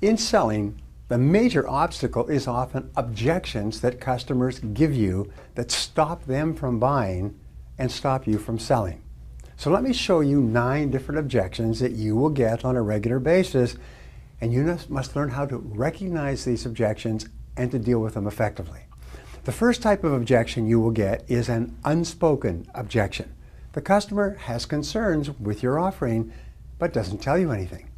In selling, the major obstacle is often objections that customers give you that stop them from buying and stop you from selling. So let me show you 9 different objections that you will get on a regular basis, and you must learn how to recognize these objections and to deal with them effectively. The first type of objection you will get is an unspoken objection. The customer has concerns with your offering but doesn't tell you anything.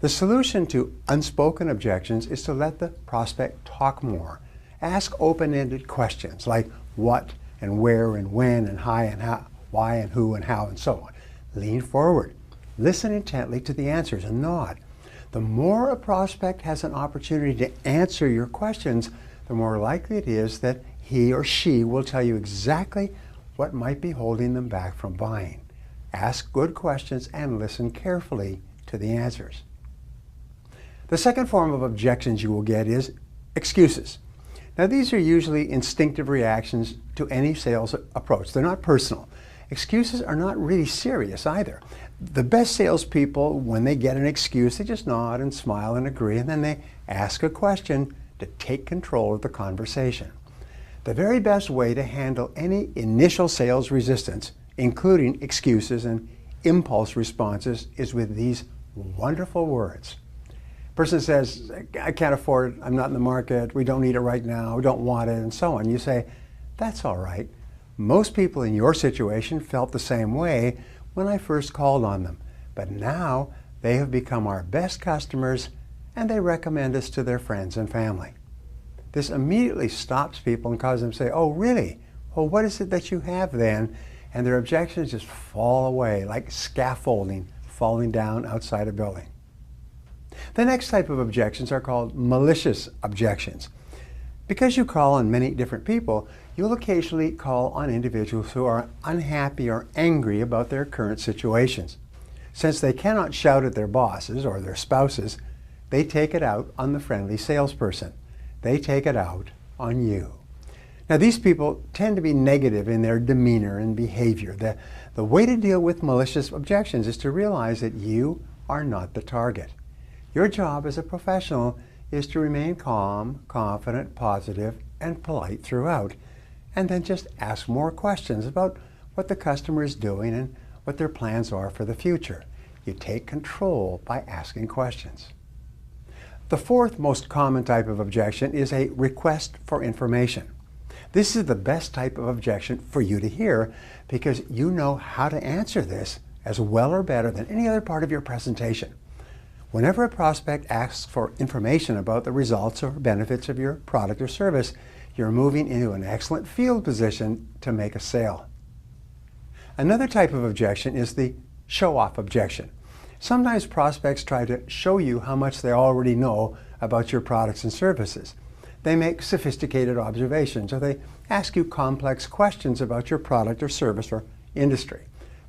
The solution to unspoken objections is to let the prospect talk more. Ask open-ended questions like what and where and when and how and how, why and who and how and so on. Lean forward. Listen intently to the answers and nod. The more a prospect has an opportunity to answer your questions, the more likely it is that he or she will tell you exactly what might be holding them back from buying. Ask good questions and listen carefully to the answers. The second form of objections you will get is excuses. Now, these are usually instinctive reactions to any sales approach. They're not personal. Excuses are not really serious either. The best salespeople, when they get an excuse, they just nod and smile and agree, and then they ask a question to take control of the conversation. The very best way to handle any initial sales resistance, including excuses and impulse responses, is with these wonderful words. Person says, I can't afford it, I'm not in the market, we don't need it right now, we don't want it, and so on. You say, that's all right. Most people in your situation felt the same way when I first called on them, but now they have become our best customers and they recommend us to their friends and family. This immediately stops people and causes them to say, oh really? Well, what is it that you have then? And their objections just fall away like scaffolding falling down outside a building. The next type of objections are called malicious objections. Because you call on many different people, you'll occasionally call on individuals who are unhappy or angry about their current situations. Since they cannot shout at their bosses or their spouses, they take it out on the friendly salesperson. They take it out on you. Now, these people tend to be negative in their demeanor and behavior. The way to deal with malicious objections is to realize that you are not the target. Your job as a professional is to remain calm, confident, positive, and polite throughout, and then just ask more questions about what the customer is doing and what their plans are for the future. You take control by asking questions. The fourth most common type of objection is a request for information. This is the best type of objection for you to hear because you know how to answer this as well or better than any other part of your presentation. Whenever a prospect asks for information about the results or benefits of your product or service, you're moving into an excellent field position to make a sale. Another type of objection is the show-off objection. Sometimes prospects try to show you how much they already know about your products and services. They make sophisticated observations or they ask you complex questions about your product or service or industry.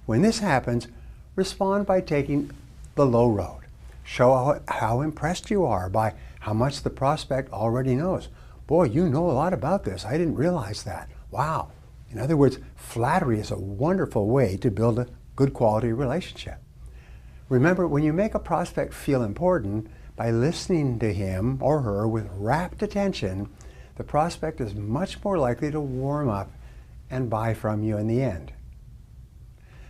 When this happens, respond by taking the low road. Show how impressed you are by how much the prospect already knows. Boy, you know a lot about this. I didn't realize that. Wow. In other words, flattery is a wonderful way to build a good quality relationship. Remember, when you make a prospect feel important by listening to him or her with rapt attention, the prospect is much more likely to warm up and buy from you in the end.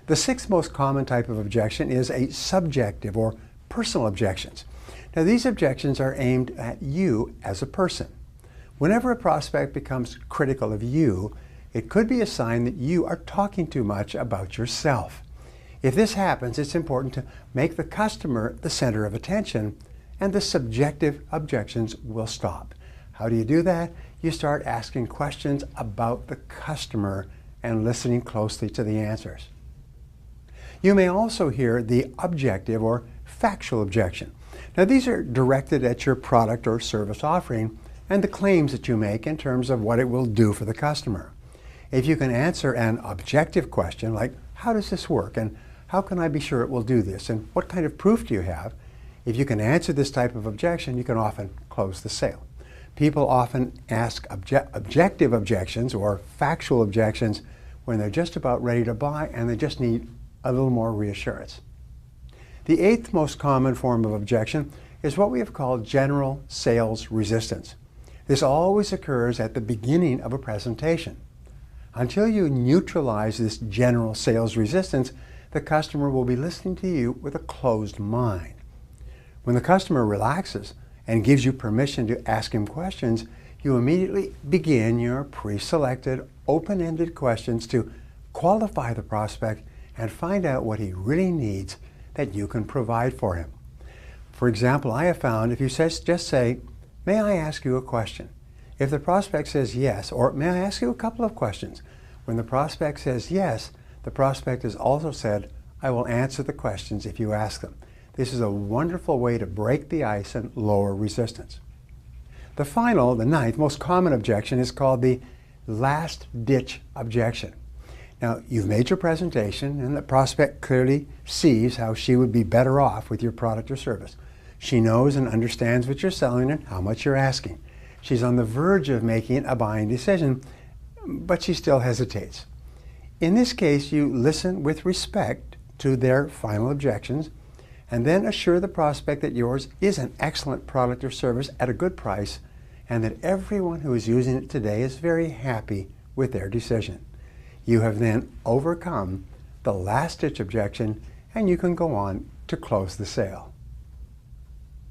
The sixth most common type of objection is a subjective or personal objections. Now, these objections are aimed at you as a person. Whenever a prospect becomes critical of you, it could be a sign that you are talking too much about yourself. If this happens, it's important to make the customer the center of attention, and the subjective objections will stop. How do you do that? You start asking questions about the customer and listening closely to the answers. You may also hear the objective or factual objection. Now, these are directed at your product or service offering and the claims that you make in terms of what it will do for the customer. If you can answer an objective question like, how does this work? And how can I be sure it will do this? And what kind of proof do you have? If you can answer this type of objection, you can often close the sale. People often ask objective objections or factual objections when they're just about ready to buy and they just need a little more reassurance. The eighth most common form of objection is what we have called general sales resistance. This always occurs at the beginning of a presentation. Until you neutralize this general sales resistance, the customer will be listening to you with a closed mind. When the customer relaxes and gives you permission to ask him questions, you immediately begin your pre-selected, open-ended questions to qualify the prospect and find out what he really needs that you can provide for him. For example, I have found if you just say, "May I ask you a question?" If the prospect says yes, or "May I ask you a couple of questions?" When the prospect says yes, the prospect has also said, "I will answer the questions if you ask them." This is a wonderful way to break the ice and lower resistance. The ninth most common objection is called the last-ditch objection. Now, you've made your presentation and the prospect clearly sees how she would be better off with your product or service. She knows and understands what you're selling and how much you're asking. She's on the verge of making a buying decision, but she still hesitates. In this case, you listen with respect to their final objections and then assure the prospect that yours is an excellent product or service at a good price and that everyone who is using it today is very happy with their decision. You have then overcome the last-ditch objection and you can go on to close the sale.